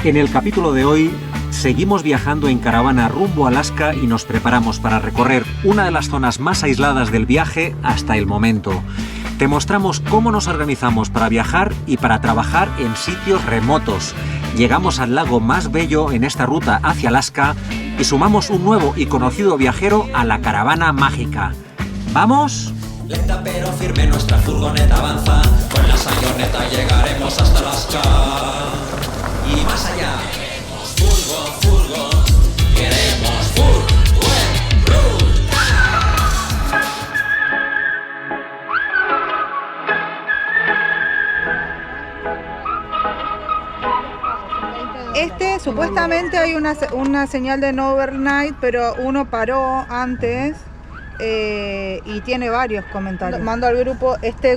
En el capítulo de hoy seguimos viajando en caravana rumbo a Alaska y nos preparamos para recorrer una de las zonas más aisladas del viaje hasta el momento. Te mostramos cómo nos organizamos para viajar y para trabajar en sitios remotos. Llegamos al lago más bello en esta ruta hacia Alaska y sumamos un nuevo y conocido viajero a la caravana mágica. ¿Vamos? Lenta pero firme nuestra furgoneta avanza. Con la sayoneta llegaremos hasta Alaska y más allá. Queremos furgo, queremos Supuestamente hay una señal de no overnight, pero uno paró antes y tiene varios comentarios. Mando al grupo esto.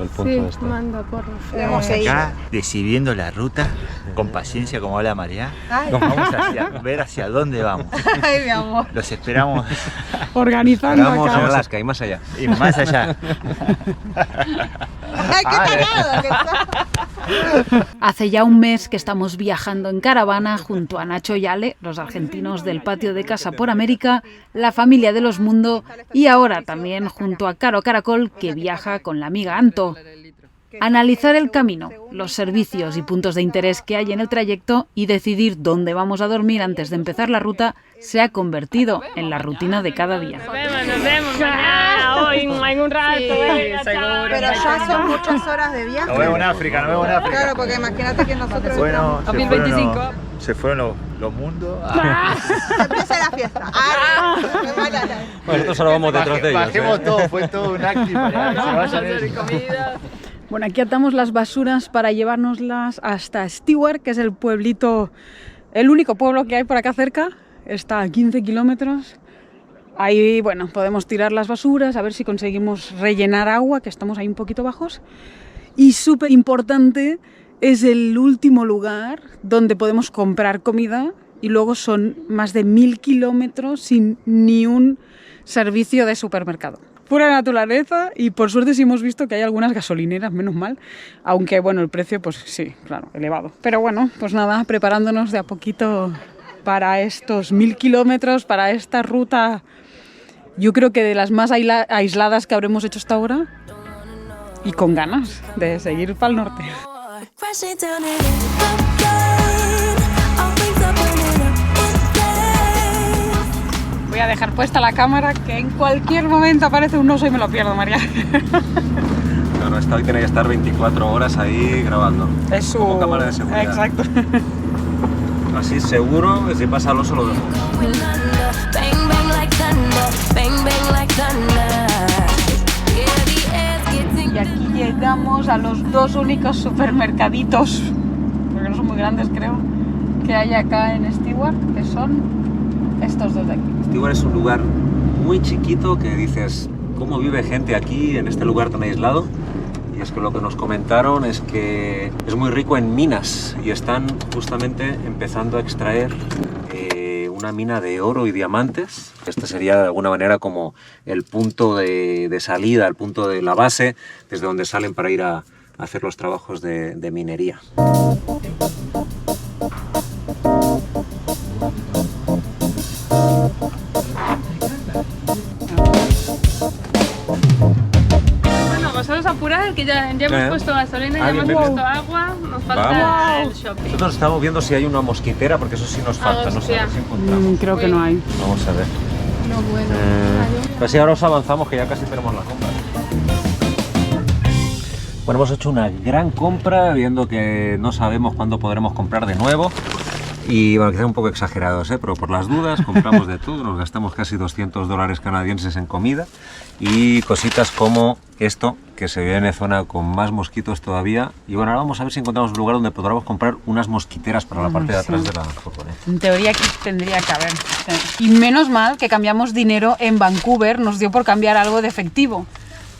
El punto Sí, manda, porra. Tenemos que ir. Acá decidiendo la ruta con paciencia, como habla María. Vamos a ver hacia dónde vamos. Ay, mi amor. Los esperamos. Organizando Vamos acá. a Alaska y más allá. Y más allá. Ay, qué tarado que está. Hace ya un mes que estamos viajando en caravana junto a Nacho y Ale, los argentinos del patio de casa por América, la familia de los Mundo y ahora también junto a Caro Caracol, que viaja con la amiga Anto. Analizar el camino, los servicios y puntos de interés que hay en el trayecto y decidir dónde vamos a dormir antes de empezar la ruta se ha convertido en la rutina de cada día. Nos vemos mañana, hoy, en un rato. Sí, seguro. Pero ya son muchas horas de viaje. Nos vemos en África, nos vemos en África. Claro, porque imagínate que nosotros Bueno, estamos... 2025. se fueron los mundos. Se empieza la fiesta. Bueno, nosotros ahora vamos detrás de ellos. Bajemos todo, fue todo un acto para que se vayan ellos. Bueno, aquí atamos las basuras para llevárnoslas hasta Stewart, que es el pueblito, el único pueblo que hay por acá cerca. Está a 15 kilómetros. Ahí, bueno, podemos tirar las basuras, a ver si conseguimos rellenar agua, que estamos ahí un poquito bajos. Y súper importante, es el último lugar donde podemos comprar comida y luego son más de 1000 kilómetros sin ni un servicio de supermercado. Pura naturaleza y por suerte sí hemos visto que hay algunas gasolineras, menos mal, aunque bueno, el precio pues sí, claro, elevado. Pero bueno, pues nada, preparándonos de a poquito para estos 1000 kilómetros, para esta ruta, yo creo que de las más aisladas que habremos hecho hasta ahora y con ganas de seguir para el norte. Voy a dejar puesta la cámara, que en cualquier momento aparece un oso y me lo pierdo, María. No, esta hoy tiene que estar 24 horas ahí grabando. Es su... Como cámara de seguridad. Exacto. Así seguro que si pasa al oso lo dejo. Y aquí llegamos a los dos únicos supermercaditos, porque no son muy grandes creo, que hay acá en Stewart, que son estos dos de aquí. Stewart es un lugar muy chiquito que dices, ¿cómo vive gente aquí en este lugar tan aislado? Y es que lo que nos comentaron es que es muy rico en minas y están justamente empezando a extraer una mina de oro y diamantes. Este sería de alguna manera como el punto de salida, el punto de la base desde donde salen para ir a hacer los trabajos de minería. Bueno, vosotros apurar, que ya hemos puesto gasolina, ya hemos bien, puesto agua, nos falta el shopping. Nosotros estamos viendo si hay una mosquitera, porque eso sí nos falta, no sé si encontramos. Creo que no hay. Vamos a ver. No, bueno. Pues sí, ahora os avanzamos que ya casi tenemos la compra. Bueno, hemos hecho una gran compra, viendo que no sabemos cuándo podremos comprar de nuevo. Y bueno, quizá un poco exagerados, pero por las dudas compramos de todo, nos gastamos casi $200 canadienses en comida y cositas como esto, que se viene en zona con más mosquitos todavía. Y bueno, ahora vamos a ver si encontramos un lugar donde podamos comprar unas mosquiteras para la parte de atrás de la furgoneta. En teoría aquí tendría que haber. Y menos mal que cambiamos dinero en Vancouver, nos dio por cambiar algo de efectivo.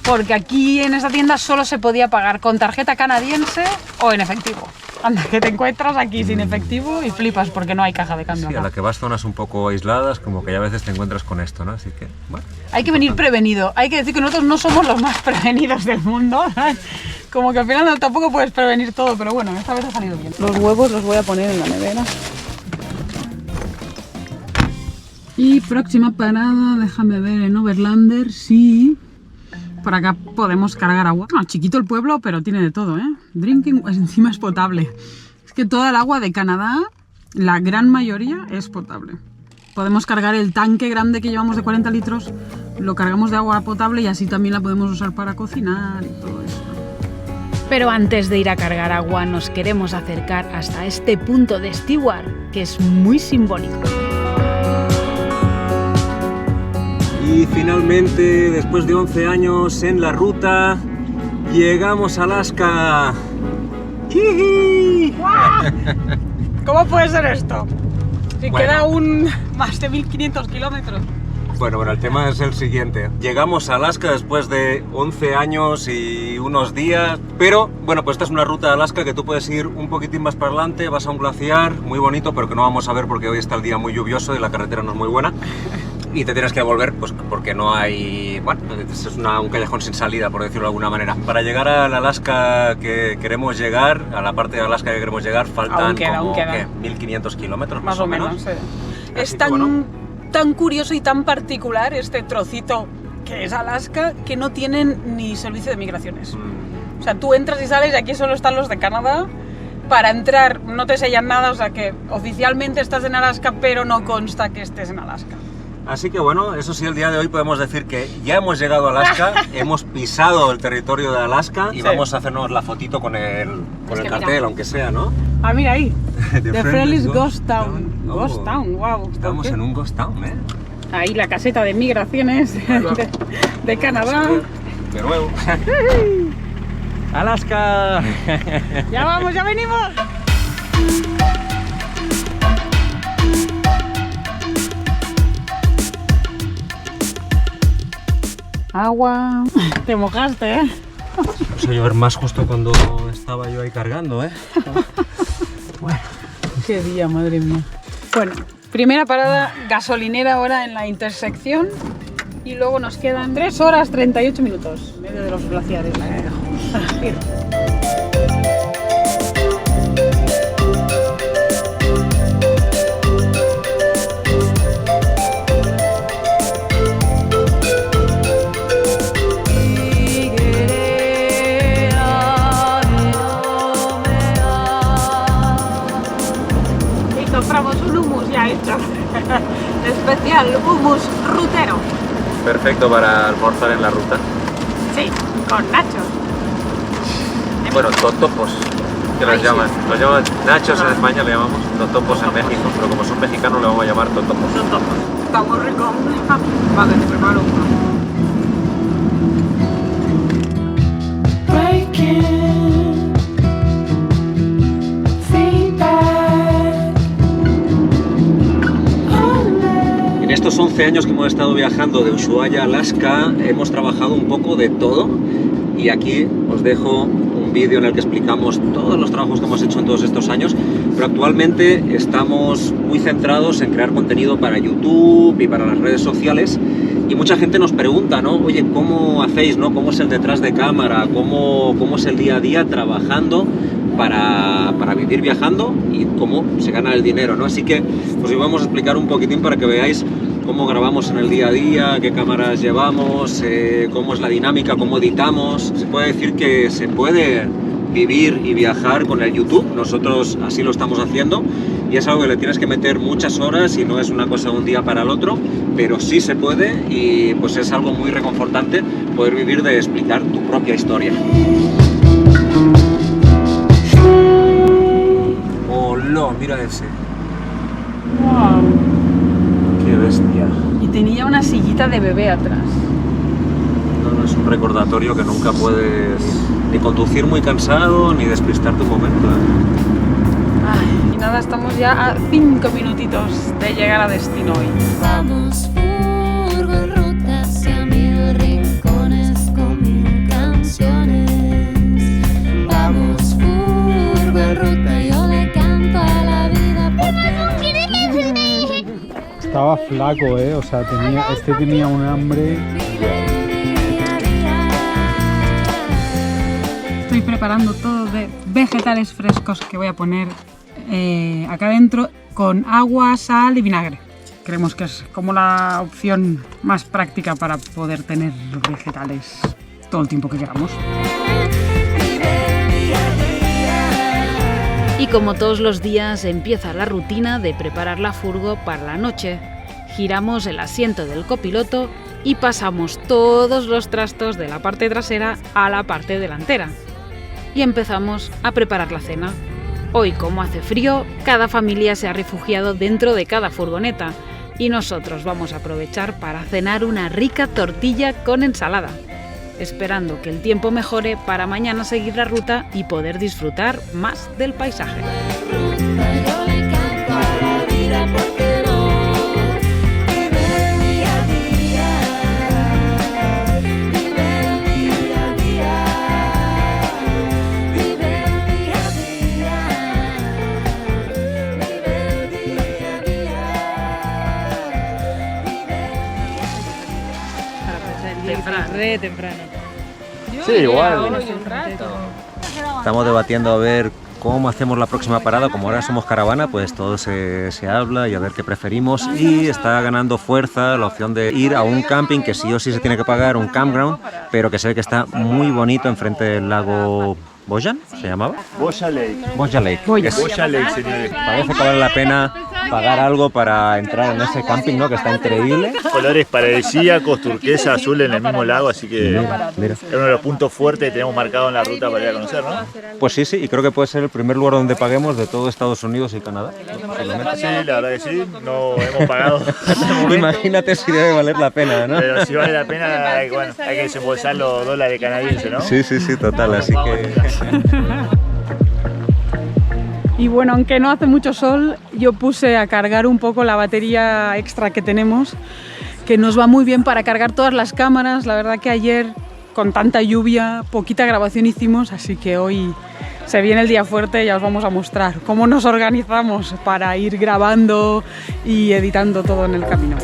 Porque aquí en esta tienda solo se podía pagar con tarjeta canadiense o en efectivo. Anda, que te encuentras aquí sin efectivo y flipas porque no hay caja de cambio. Sí, a la que vas zonas un poco aisladas, como que ya a veces te encuentras con esto, ¿no? Así que, bueno. Hay que venir prevenido. Hay que decir que nosotros no somos los más prevenidos del mundo, ¿sabes? Como que al final tampoco puedes prevenir todo, pero bueno, esta vez ha salido bien. Los huevos los voy a poner en la nevera. Y próxima parada, déjame ver, en Overlander, sí. Por acá podemos cargar agua. No, chiquito el pueblo, pero tiene de todo, ¿eh? Drinking, encima es potable. Es que toda el agua de Canadá, la gran mayoría, es potable. Podemos cargar el tanque grande que llevamos de 40 litros, lo cargamos de agua potable y así también la podemos usar para cocinar y todo eso. Pero antes de ir a cargar agua, nos queremos acercar hasta este punto de Stewart, que es muy simbólico. Y finalmente, después de 11 años en la ruta, llegamos a Alaska. ¿Cómo puede ser esto? Si Bueno. queda más de 1500 kilómetros. Bueno, el tema es el siguiente. Llegamos a Alaska después de 11 años y unos días, pero bueno, pues esta es una ruta de Alaska que tú puedes ir un poquitín más para adelante, vas a un glaciar muy bonito, pero que no vamos a ver porque hoy está el día muy lluvioso y la carretera no es muy buena. Y te tienes que devolver pues, porque no hay... Bueno, es un callejón sin salida, por decirlo de alguna manera. Para llegar al Alaska que queremos llegar, a la parte de Alaska que queremos llegar, faltan como ¿qué? 1500 kilómetros más o menos. Sí. Así Es que, tan, bueno. tan curioso y tan particular este trocito que es Alaska que no tienen ni servicio de migraciones. O sea, tú entras y sales y aquí solo están los de Canadá. Para entrar no te sellan nada, o sea que oficialmente estás en Alaska, pero no consta que estés en Alaska. Así que bueno, eso sí, el día de hoy podemos decir que ya hemos llegado a Alaska, hemos pisado el territorio de Alaska y Sí. vamos a hacernos la fotito con el cartel, mira. aunque sea, ¿no? Ah, mira ahí. The Friendly's Ghost Town. Oh, Ghost Town, wow. Estamos en un ghost town, ¿eh? Ahí la caseta de migraciones de Canadá. De nuevo. ¡Alaska! ¡Ya vamos, ya venimos! Agua. Te mojaste, ¿eh? Vamos a llover más justo cuando estaba yo ahí cargando, ¿eh? Bueno. Qué día, madre mía. Bueno, primera parada gasolinera ahora en la intersección y luego nos quedan 3 horas 38 minutos en medio de los glaciares. Y compramos un hummus ya hecho. Especial hummus rutero. Perfecto para almorzar en la ruta. Sí, con nachos. Bueno, totopos, que los llaman. Los llaman nachos en España, le llamamos totopos en México, pero como son mexicanos le vamos a llamar totopos. Está muy rico. Vale, te preparo uno. En estos 11 años que hemos estado viajando de Ushuaia a Alaska, hemos trabajado un poco de todo y aquí os dejo un vídeo en el que explicamos todos los trabajos que hemos hecho en todos estos años, pero actualmente estamos muy centrados en crear contenido para YouTube y para las redes sociales y mucha gente nos pregunta, ¿no? Oye, ¿cómo hacéis, no? ¿Cómo es el detrás de cámara? ¿Cómo es el día a día trabajando para vivir viajando y cómo se gana el dinero, ¿no? Así que os vamos a explicar un poquitín para que veáis cómo grabamos en el día a día, qué cámaras llevamos, cómo es la dinámica, cómo editamos. Se puede decir que se puede vivir y viajar con el YouTube, nosotros así lo estamos haciendo y es algo que le tienes que meter muchas horas y no es una cosa de un día para el otro, pero sí se puede y pues es algo muy reconfortante poder vivir de explicar tu propia historia. ¡Hola! Mira ese. Wow. ¡Qué bestia! Y tenía una sillita de bebé atrás. No, es un recordatorio que nunca puedes ni conducir muy cansado ni despistarte un momento, ¿eh? Ay, y nada, estamos ya a 5 minutitos de llegar a destino hoy. Vamos furgo en ruta hacia 1000 rincones con 1000 canciones. Vamos furgo en ruta, yo le canto a la vida porque... Estaba flaco, o sea, tenía un hambre. estoy preparando todo de vegetales frescos que voy a poner acá dentro con agua, sal y vinagre. Creemos que es como la opción más práctica para poder tener vegetales todo el tiempo que queramos. Y como todos los días empieza la rutina de preparar la furgo para la noche. Giramos el asiento del copiloto y pasamos todos los trastos de la parte trasera a la parte delantera. Y empezamos a preparar la cena. Hoy, como hace frío, cada familia se ha refugiado dentro de cada furgoneta y nosotros vamos a aprovechar para cenar una rica tortilla con ensalada, esperando que el tiempo mejore para mañana seguir la ruta y poder disfrutar más del paisaje. Re temprano. Sí, igual. Estamos debatiendo a ver cómo hacemos la próxima parada. Como ahora somos caravana, pues todo se habla y a ver qué preferimos. Y está ganando fuerza la opción de ir a un camping que sí o sí se tiene que pagar, un campground, pero que se ve que está muy bonito enfrente del lago Boyan, ¿se llamaba? Boya Lake. Boya Lake. Boya Lake, señores. Parece que vale la pena pagar algo para entrar en ese camping, ¿no? Que está increíble. Colores paradisíacos, turquesa, azul en el mismo lago, así que Mira. es uno de los puntos fuertes que tenemos marcado en la ruta para ir a conocer, ¿no? Pues sí, y creo que puede ser el primer lugar donde paguemos de todo Estados Unidos y Canadá. Sí, la verdad que sí, no hemos pagado hasta el momento. Imagínate si debe valer la pena, ¿no? Pero si vale la pena, hay que desembolsar los dólares canadienses, ¿no? Sí, total, así que... Y bueno, aunque no hace mucho sol, yo puse a cargar un poco la batería extra que tenemos, que nos va muy bien para cargar todas las cámaras. La verdad que ayer, con tanta lluvia, poquita grabación hicimos, así que hoy se viene el día fuerte y ya os vamos a mostrar cómo nos organizamos para ir grabando y editando todo en el camino.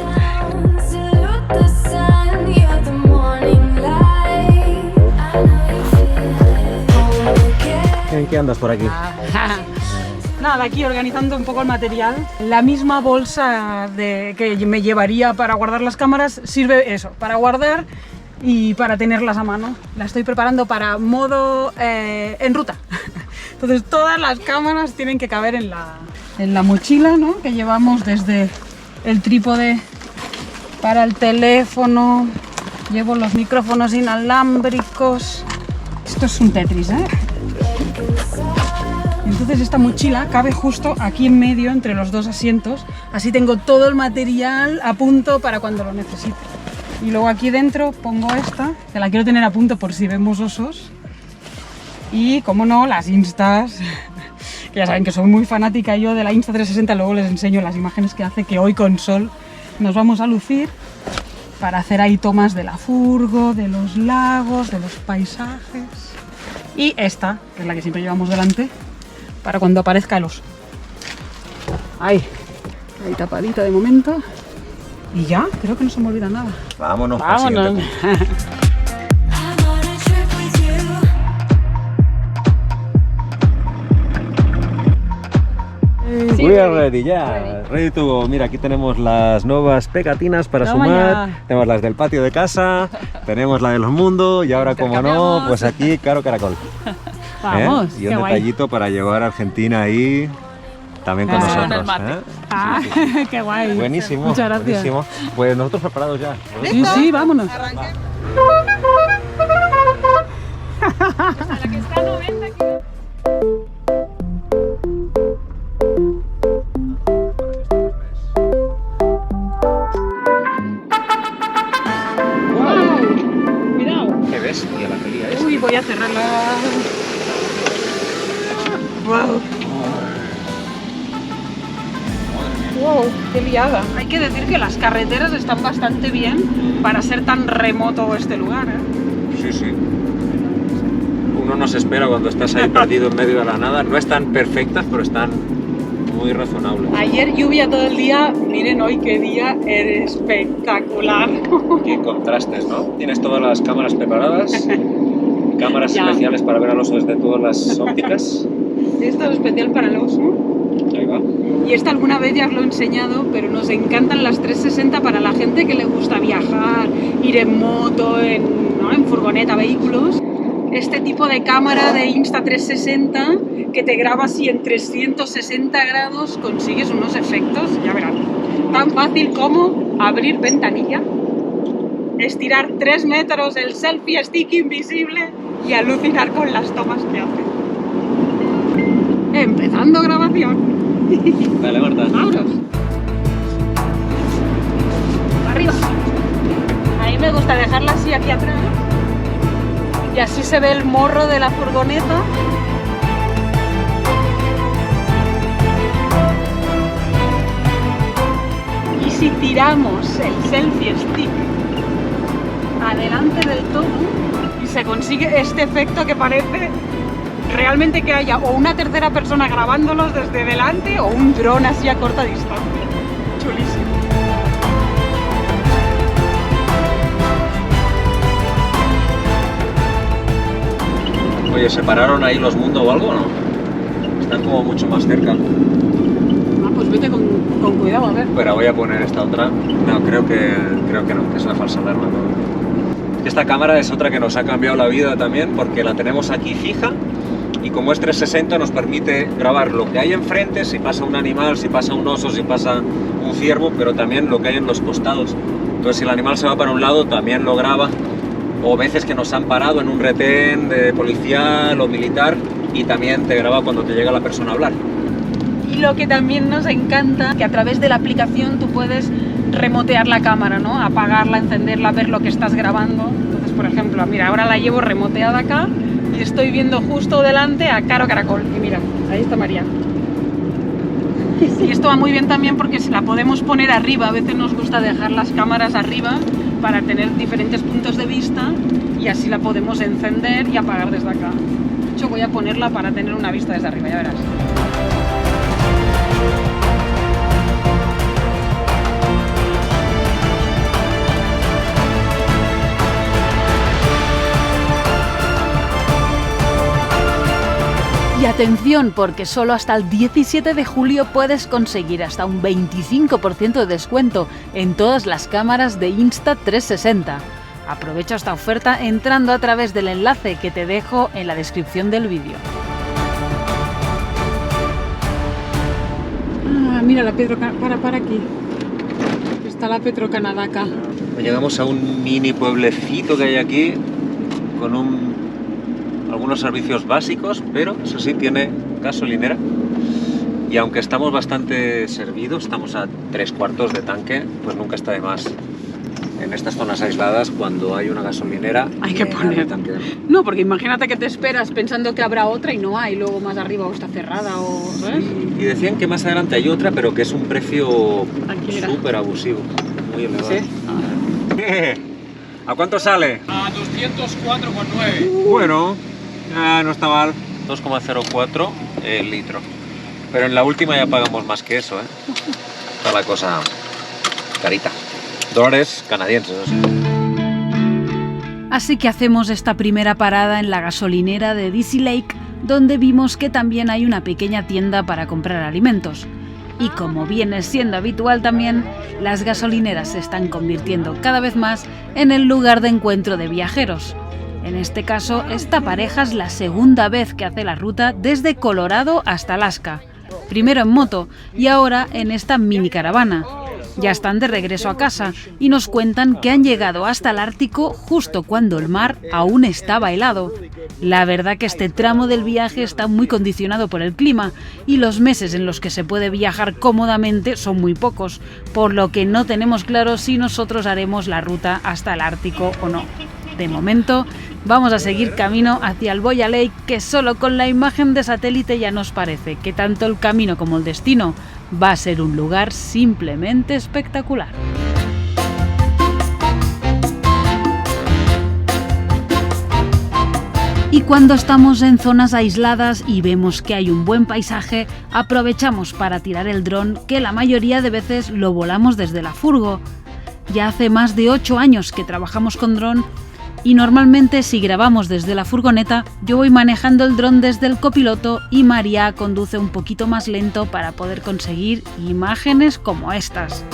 ¿En qué andas por aquí? Nada, aquí organizando un poco el material. La misma bolsa que me llevaría para guardar las cámaras sirve eso, para guardar y para tenerlas a mano. La estoy preparando para modo en ruta. Entonces todas las cámaras tienen que caber en la mochila, ¿no? Que llevamos, desde el trípode para el teléfono. Llevo los micrófonos inalámbricos. Esto es un Tetris, ¿eh? Entonces esta mochila cabe justo aquí en medio entre los dos asientos, así tengo todo el material a punto para cuando lo necesite. Y luego aquí dentro pongo esta, que la quiero tener a punto por si vemos osos. Y como no, las Instas, que ya saben que soy muy fanática yo de la Insta360, luego les enseño las imágenes que hace, que hoy con sol nos vamos a lucir para hacer ahí tomas de la furgo, de los lagos, de los paisajes. Y esta, que es la que siempre llevamos delante, para cuando aparezca el oso. Ahí tapadita de momento. Y ya, creo que no se me olvida nada. Vámonos. Vámonos. We are ready, ya. Ready to go. Mira, aquí tenemos las nuevas pegatinas para Toma sumar. ya. Tenemos las del patio de casa, tenemos la de los mundos y ahora, como no, pues aquí Caro Caracol. Vamos, Y un qué guay. detallito para llevar a Argentina ahí también con nosotros. Ah, qué guay. Buenísimo. Muchas gracias. Buenísimo. Pues nosotros preparados ya. Sí, vámonos. ¿Qué ves? Y a la pelea es. Uy, voy a cerrarla. Wow. Wow, qué liada. Hay que decir que las carreteras están bastante bien para ser tan remoto este lugar, ¿eh? Sí. Uno no se espera cuando estás ahí perdido en medio de la nada. No están perfectas, pero están muy razonables. Ayer lluvia todo el día, miren hoy qué día espectacular. Qué contrastes, ¿no? Tienes todas las cámaras preparadas Cámaras Ya. especiales para ver a los ojos de todas las ópticas. Esto es especial para el oso. Ahí va. Y esta alguna vez ya os lo he enseñado, pero nos encantan las 360 para la gente que le gusta viajar, ir en moto, ¿no? En furgoneta, vehículos. Este tipo de cámara de Insta360 que te graba así en 360 grados, consigues unos efectos, ya verás, tan fácil como abrir ventanilla, estirar 3 metros el selfie stick invisible y alucinar con las tomas que hace. Empezando grabación. Dale, Marta. ¡Vámonos! ¡Arriba! A mí me gusta dejarla así aquí atrás. Y así se ve el morro de la furgoneta. Y si tiramos el selfie stick adelante del todo y se consigue este efecto que parece realmente que haya o una tercera persona grabándolos desde delante o un dron así a corta distancia. Chulísimo. Oye, ¿separaron ahí los mundos o algo o no? Están como mucho más cerca. Ah, pues vete con cuidado, a ver. Pero voy a poner esta otra. No, creo que no, que es una falsa alarma. Esta cámara es otra que nos ha cambiado la vida también porque la tenemos aquí fija y como es 360 nos permite grabar lo que hay enfrente, si pasa un animal, si pasa un oso, si pasa un ciervo, pero también lo que hay en los costados. Entonces si el animal se va para un lado también lo graba, o veces que nos han parado en un retén de policial o militar y también te graba cuando te llega la persona a hablar. Y lo que también nos encanta, que a través de la aplicación tú puedes remotear la cámara, ¿no? Apagarla, encenderla, ver lo que estás grabando. Entonces, por ejemplo, mira, ahora la llevo remoteada acá y estoy viendo justo delante a Caro Caracol. Y mira, ahí está María. Y esto va muy bien también porque la podemos poner arriba. A veces nos gusta dejar las cámaras arriba para tener diferentes puntos de vista y así la podemos encender y apagar desde acá. De hecho, voy a ponerla para tener una vista desde arriba, ya verás. Y atención, porque solo hasta el 17 de julio puedes conseguir hasta un 25% de descuento en todas las cámaras de Insta360. Aprovecha esta oferta entrando a través del enlace que te dejo en la descripción del vídeo. Ah, mira la para aquí. Está la Petrocanadá acá. Llegamos a un mini pueblecito que hay aquí con algunos servicios básicos, pero eso sí tiene gasolinera. Y aunque estamos bastante servidos, estamos a 3/4 de tanque, pues nunca está de más. En estas zonas aisladas, cuando hay una gasolinera, Hay que poner. tanque. No, porque imagínate que te esperas pensando que habrá otra y no hay, luego más arriba o está cerrada o... ¿sabes? Y decían que más adelante hay otra, pero que es un precio Aquí, mira. súper abusivo, muy elevado. Sí. ¿A cuánto sale? A 204,9. Bueno, no está mal. 2,04 el litro. Pero en la última ya pagamos más que eso, ¿eh? Está la cosa carita. Dólares canadienses, eso sí. Así que hacemos esta primera parada en la gasolinera de Dizzy Lake, donde vimos que también hay una pequeña tienda para comprar alimentos. Y como viene siendo habitual también, las gasolineras se están convirtiendo cada vez más en el lugar de encuentro de viajeros. En este caso, esta pareja es la segunda vez que hace la ruta desde Colorado hasta Alaska. Primero en moto y ahora en esta mini caravana. Ya están de regreso a casa y nos cuentan que han llegado hasta el Ártico justo cuando el mar aún estaba helado. La verdad que este tramo del viaje está muy condicionado por el clima y los meses en los que se puede viajar cómodamente son muy pocos, por lo que no tenemos claro si nosotros haremos la ruta hasta el Ártico o no. De momento, vamos a seguir camino hacia el Boya Lake, que solo con la imagen de satélite ya nos parece que tanto el camino como el destino va a ser un lugar simplemente espectacular. Y cuando estamos en zonas aisladas y vemos que hay un buen paisaje, aprovechamos para tirar el dron, que la mayoría de veces lo volamos desde la furgo. Ya hace más de 8 años que trabajamos con dron y normalmente si grabamos desde la furgoneta, yo voy manejando el dron desde el copiloto y María conduce un poquito más lento para poder conseguir imágenes como estas.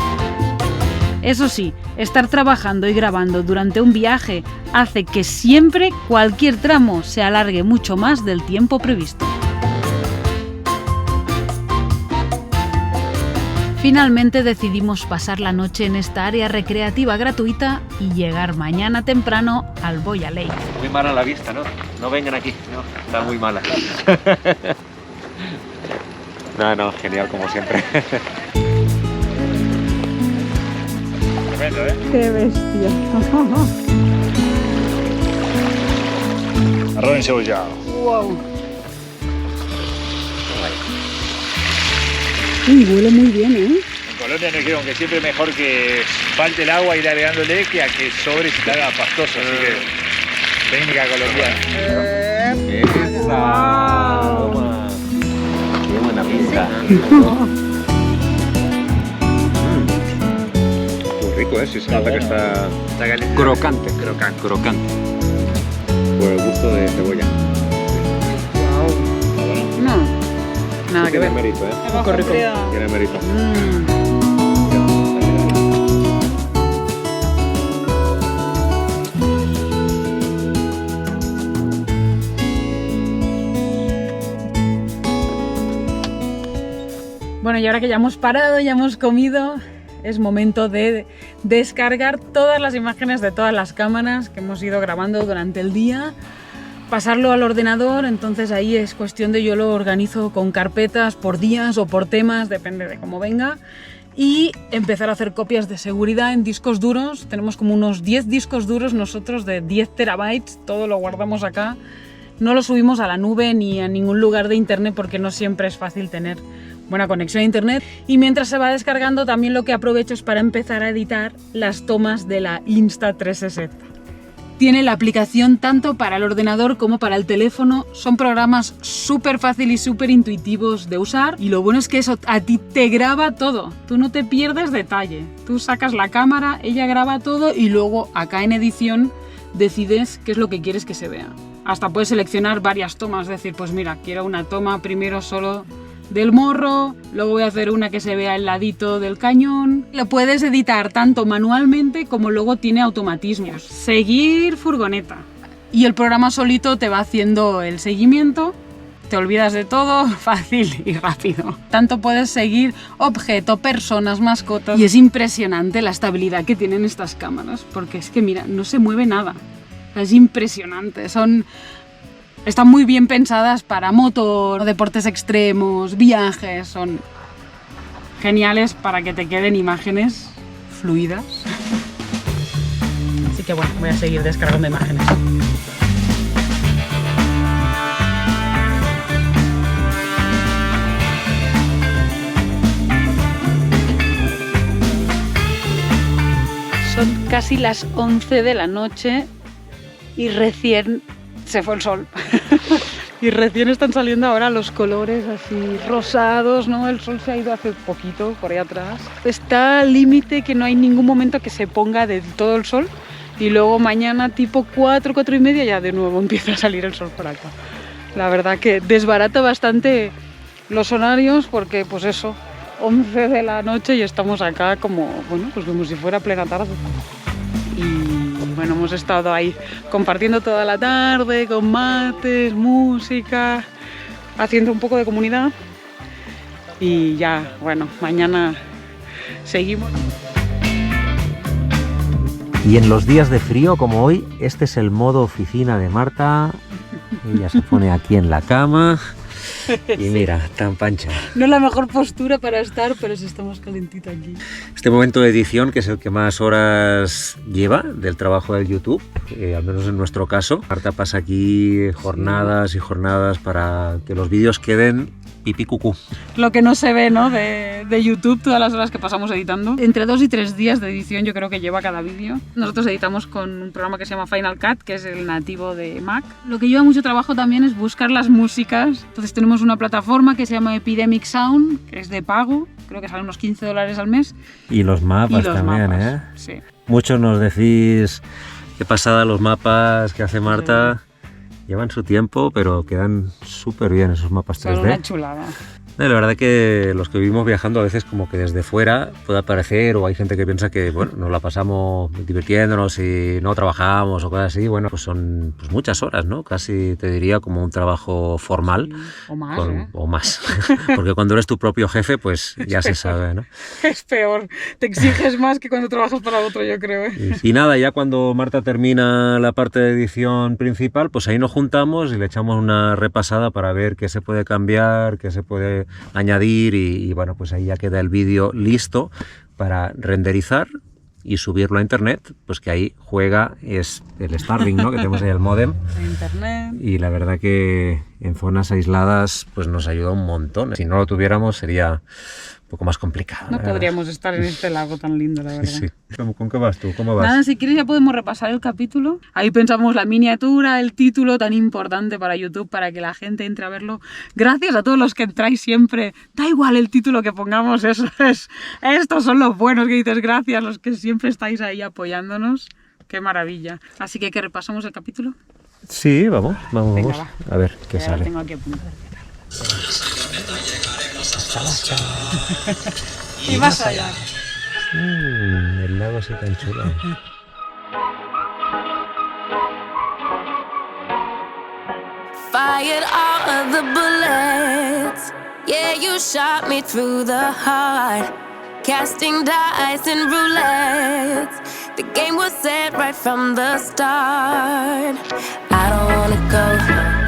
Eso sí, estar trabajando y grabando durante un viaje hace que siempre cualquier tramo se alargue mucho más del tiempo previsto. Finalmente decidimos pasar la noche en esta área recreativa gratuita y llegar mañana temprano al Boya Lake. Muy mala la vista, ¿no? No vengan aquí, no, está muy mala. No, genial como siempre. Tremendo, ¿eh? ¡Qué bestia! Arroz encebollado. ¡Wow! Uy, huele muy bien, ¿eh? En Colombia no dijeron que siempre es mejor que falte el agua y ir agregándole que a que sobre y se te haga pastoso. Así que técnica colombiana. ¡Esa! Toma. ¡Qué buena pinta! Muy rico, sí se nota que está crocante. Crocante. Por el gusto de cebolla. No, nada que ver. Tiene mérito, ¿eh? Poco rico. Tiene mérito. Bueno, y ahora que ya hemos parado, ya hemos comido, es momento de descargar todas las imágenes de todas las cámaras que hemos ido grabando durante el día, pasarlo al ordenador. Entonces ahí es cuestión de yo lo organizo con carpetas por días o por temas, depende de cómo venga, y empezar a hacer copias de seguridad en discos duros. Tenemos como unos 10 discos duros nosotros de 10 terabytes, todo lo guardamos acá. No lo subimos a la nube ni a ningún lugar de internet porque no siempre es fácil tener buena conexión a internet, y mientras se va descargando también lo que aprovecho es para empezar a editar las tomas de la Insta360. Tiene la aplicación tanto para el ordenador como para el teléfono, son programas súper fáciles y súper intuitivos de usar, y lo bueno es que eso a ti te graba todo, tú no te pierdes detalle, tú sacas la cámara, ella graba todo y luego acá en edición decides qué es lo que quieres que se vea. Hasta puedes seleccionar varias tomas, es decir, pues mira, quiero una toma primero solo del morro, luego voy a hacer una que se vea el ladito del cañón. Lo puedes editar tanto manualmente como luego tiene automatismos. Seguir furgoneta. Y el programa solito te va haciendo el seguimiento, te olvidas de todo, fácil y rápido. Tanto puedes seguir objeto, personas, mascotas. Y es impresionante la estabilidad que tienen estas cámaras, porque es que mira, no se mueve nada. Es impresionante, están muy bien pensadas para motor, deportes extremos, viajes, son geniales para que te queden imágenes fluidas. Así que bueno, voy a seguir descargando imágenes. Son casi las 11 de la noche y recién se fue el sol. Y recién están saliendo ahora los colores así rosados, ¿no? El sol se ha ido hace poquito por ahí atrás. Está al límite que no hay ningún momento que se ponga del todo el sol, y luego mañana tipo 4, 4 y media ya de nuevo empieza a salir el sol por acá. La verdad que desbarata bastante los horarios porque pues eso, 11 de la noche y estamos acá como, bueno, pues como si fuera plena tarde. Y bueno, hemos estado ahí compartiendo toda la tarde con mates, música, haciendo un poco de comunidad, y ya, bueno, mañana seguimos. Y en los días de frío como hoy, este es el modo oficina de Marta. Ella se pone aquí en la cama y mira, tan pancha. No es la mejor postura para estar, pero sí estamos calentita aquí. Este momento de edición, que es el que más horas lleva del trabajo del YouTube, al menos en nuestro caso. Marta pasa aquí jornadas y jornadas para que los vídeos queden pipí cucú. Lo que no se ve, ¿no? de YouTube, todas las horas que pasamos editando. Entre 2 y 3 días de edición yo creo que lleva cada vídeo. Nosotros editamos con un programa que se llama Final Cut, que es el nativo de Mac. Lo que lleva mucho trabajo también es buscar las músicas. Entonces tenemos una plataforma que se llama Epidemic Sound, que es de pago, creo que sale unos $15 al mes. Y los mapas también, mapas, ¿eh? Sí. Muchos nos decís Qué pasada los mapas que hace Marta. Llevan su tiempo, pero quedan súper bien esos mapas 3D. Son una chulada. La verdad que los que vivimos viajando a veces como que desde fuera puede parecer, o hay gente que piensa que bueno, nos la pasamos divirtiéndonos y no trabajamos o cosas así. Bueno, pues son pues muchas horas, ¿no? Casi te diría como un trabajo formal. O más, O más. Porque cuando eres tu propio jefe, pues ya se sabe, ¿no? Es peor. Te exiges más que cuando trabajas para otro, yo creo. Y nada, ya cuando Marta termina la parte de edición principal, pues ahí nos juntamos y le echamos una repasada para ver qué se puede cambiar, qué se puede añadir y bueno, pues ahí ya queda el vídeo listo para renderizar y subirlo a internet, pues que ahí juega es el Starlink, ¿no? Que tenemos ahí el módem. Internet. Y la verdad que en zonas aisladas pues nos ayuda un montón. Si no lo tuviéramos sería un poco más complicado. No podríamos estar en este lago tan lindo, la verdad. Sí. ¿Con qué vas tú? ¿Cómo vas? Nada, si quieres ya podemos repasar el capítulo. Ahí pensamos la miniatura, el título tan importante para YouTube, para que la gente entre a verlo. Gracias a todos los que entráis siempre. Da igual el título que pongamos, eso es. Estos son los buenos que dices gracias, los que siempre estáis ahí apoyándonos. Qué maravilla. Así que repasamos el capítulo. Sí, vamos. Venga, va. A ver qué Ya sale. lo tengo aquí apuntado. Y más allá. El lago así tan chulo. Fired all of the bullets. Yeah, you shot me through the heart. Casting dice and roulette. The game was set right from the start. I don't wanna go,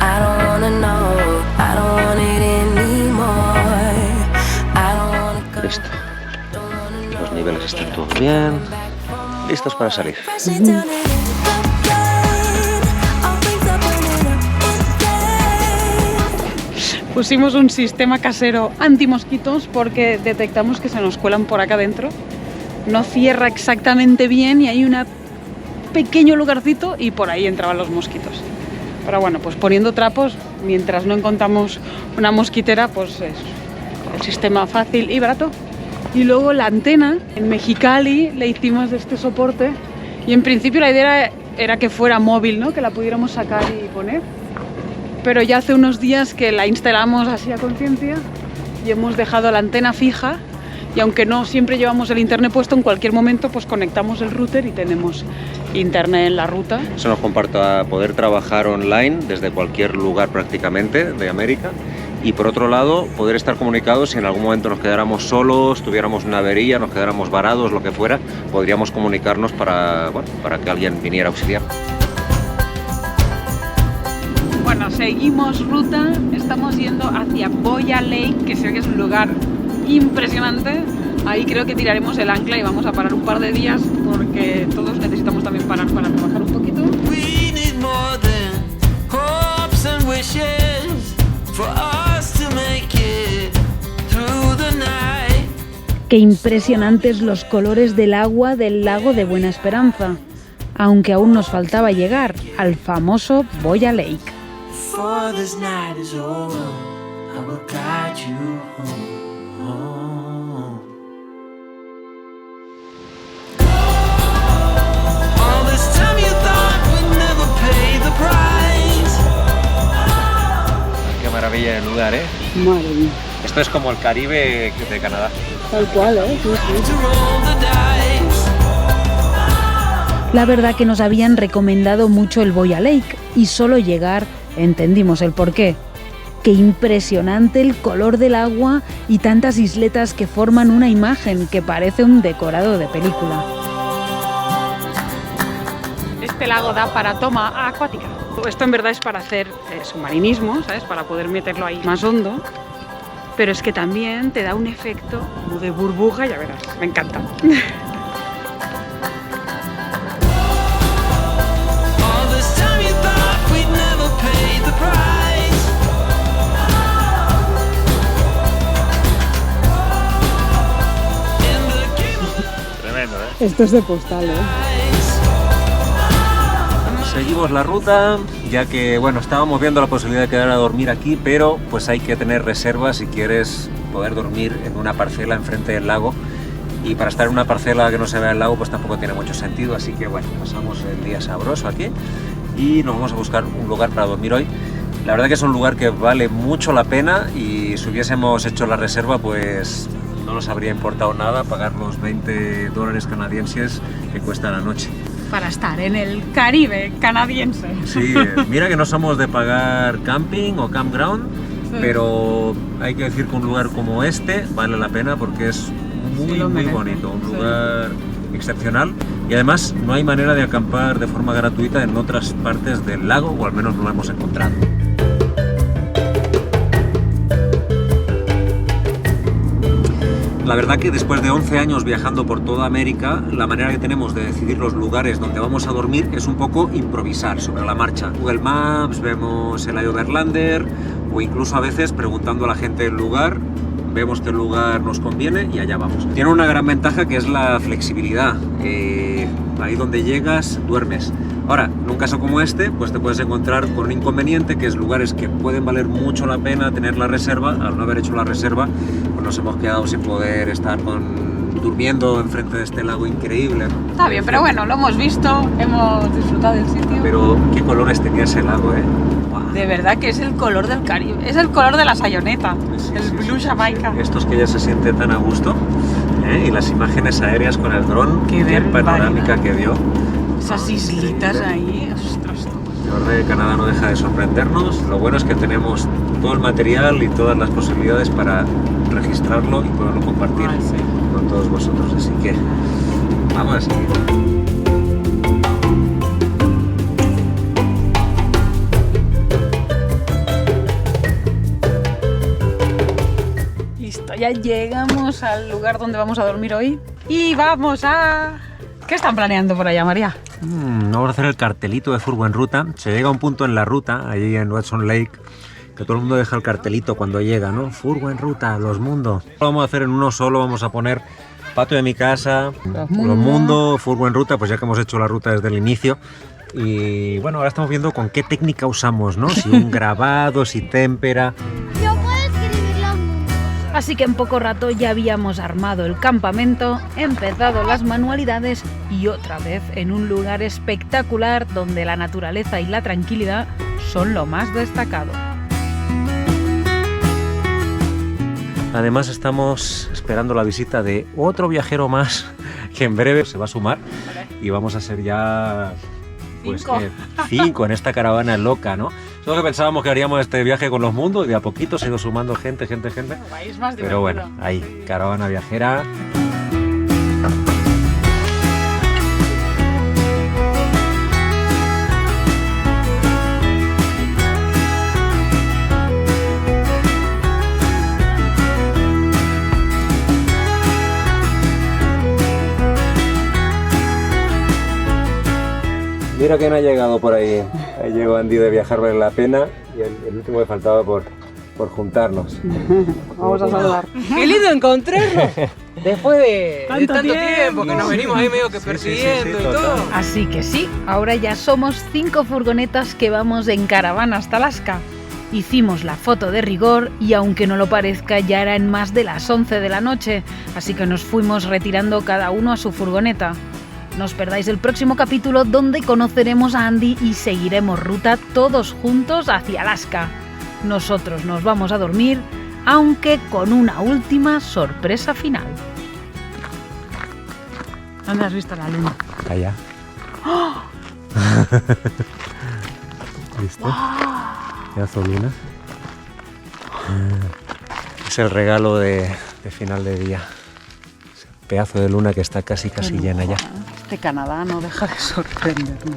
I don't wanna know, I don't want it anymore. I don't wanna go. Listo. Los niveles están todos bien. Listos para salir. Freshly turning into the rain. All things are burning up in flames. Pusimos un sistema casero anti-mosquitos porque detectamos que se nos cuelan por acá adentro. No cierra exactamente bien y hay un pequeño lugarcito y por ahí entraban los mosquitos. Pero bueno, pues poniendo trapos, mientras no encontramos una mosquitera, pues es el sistema fácil y barato. Y luego la antena, en Mexicali le hicimos este soporte y en principio la idea era que fuera móvil, ¿no? Que la pudiéramos sacar y poner. Pero ya hace unos días que la instalamos así a conciencia y hemos dejado la antena fija. Y aunque no siempre llevamos el internet puesto, en cualquier momento pues conectamos el router y tenemos internet en la ruta. Eso nos comporta poder trabajar online desde cualquier lugar prácticamente de América. Y por otro lado, poder estar comunicados si en algún momento nos quedáramos solos, tuviéramos una avería, nos quedáramos varados, lo que fuera, podríamos comunicarnos para que alguien viniera a auxiliar. Bueno, seguimos ruta, estamos yendo hacia Boya Lake, que sé que es un lugar impresionante. Ahí creo que tiraremos el ancla y vamos a parar un par de días porque todos necesitamos también parar para trabajar un poquito. We need more than hopes and wishes for us to make it through the night. Qué impresionantes los colores del agua del lago de Buena Esperanza, aunque aún nos faltaba llegar al famoso Boya Lake. Before this night is over, I will guide you home. All this time you thought we'd never pay the price. Qué maravilla de lugar, ¿eh? Madre mía. Esto es como el Caribe de Canadá. Tal cual, ¿eh? Sí, sí. To roll the dice. La verdad que nos habían recomendado mucho el Boya Lake y solo llegar entendimos el porqué. Qué impresionante el color del agua y tantas isletas que forman una imagen que parece un decorado de película. Este lago da para toma acuática. Esto en verdad es para hacer submarinismo, ¿sabes? Para poder meterlo ahí más hondo. Pero es que también te da un efecto como de burbuja, ya verás, me encanta. All this time you thought we'd never pay the price. In the game of Tremendo, ¿eh? Esto es de postal, ¿eh? Seguimos la ruta, ya que bueno, estábamos viendo la posibilidad de quedar a dormir aquí, pero pues hay que tener reservas si quieres poder dormir en una parcela enfrente del lago. y para estar en una parcela que no se vea el lago pues tampoco tiene mucho sentido, así que bueno, pasamos el día sabroso aquí y nos vamos a buscar un lugar para dormir hoy. La verdad que es un lugar que vale mucho la pena y si hubiésemos hecho la reserva pues no nos habría importado nada pagar los $20 canadienses que cuesta la noche. Para estar en el Caribe canadiense. Sí, mira que no somos de pagar camping o campground, pero hay que decir que un lugar como este vale la pena porque es muy bonito, un lugar excepcional y además no hay manera de acampar de forma gratuita en otras partes del lago, o al menos no lo hemos encontrado. La verdad que después de 11 años viajando por toda América, la manera que tenemos de decidir los lugares donde vamos a dormir es un poco improvisar sobre la marcha. Google Maps, vemos el Overlander o incluso a veces preguntando a la gente del lugar, vemos qué lugar nos conviene y allá vamos. Tiene una gran ventaja que es la flexibilidad. Ahí donde llegas, duermes. Ahora, en un caso como este, pues te puedes encontrar con un inconveniente que es lugares que pueden valer mucho la pena tener la reserva. Al no haber hecho la reserva, pues nos hemos quedado sin poder estar durmiendo enfrente de este lago increíble. Está bien, pero bueno, lo hemos visto, hemos disfrutado del sitio. Pero qué colores tenía ese lago, ¿eh? De verdad que es el color del Caribe, es el color de la sayoneta, el Blue Jamaica. Sí. Estos que ya se siente tan a gusto, ¿eh? Y las imágenes aéreas con el dron, qué panorámica que dio. Esas islitas ahí, ostras. La verdad que Canadá no deja de sorprendernos. Lo bueno es que tenemos todo el material y todas las posibilidades para registrarlo y poderlo compartir con todos vosotros. Así que vamos a seguir. Listo, ya llegamos al lugar donde vamos a dormir hoy y vamos a... ¿Qué están planeando por allá, María? Vamos a hacer el cartelito de furgo en ruta. Se llega a un punto en la ruta, allí en Watson Lake, que todo el mundo deja el cartelito cuando llega, ¿no? Furgo en ruta, los mundos. Lo vamos a hacer en uno solo, vamos a poner patio de mi casa, los mundos, furgo en ruta, pues ya que hemos hecho la ruta desde el inicio. Y bueno, ahora estamos viendo con qué técnica usamos, ¿no? Si un grabado, si témpera. Así que en poco rato ya habíamos armado el campamento, empezado las manualidades y otra vez en un lugar espectacular donde la naturaleza y la tranquilidad son lo más destacado. Además estamos esperando la visita de otro viajero más que en breve se va a sumar y vamos a ser ya pues 5 en esta caravana loca, ¿no? Solo que pensábamos que haríamos este viaje con los mundos y de a poquito se ha ido sumando gente. Pero bueno, ahí, caravana viajera. Mira quién ha llegado por ahí. Ahí llegó Andy de Viajar Vale la Pena y el último que faltaba por juntarnos. Vamos a saludar. ¡Qué lindo encontrarnos! Después de tanto tiempo que nos venimos ahí medio que persiguiendo y todo. Así que sí, ahora ya somos 5 furgonetas que vamos en caravana hasta Alaska. Hicimos la foto de rigor y aunque no lo parezca ya eran más de las 11 de la noche, así que nos fuimos retirando cada uno a su furgoneta. No os perdáis el próximo capítulo donde conoceremos a Andy y seguiremos ruta todos juntos hacia Alaska. Nosotros nos vamos a dormir, aunque con una última sorpresa final. ¿Dónde has visto la luna? Allá. ¡Oh! ¿Listo? ¡Wow! Pedazo de luna. Es el regalo de final de día. Pedazo de luna que está casi llena ya. Este Canadá no deja de sorprendernos.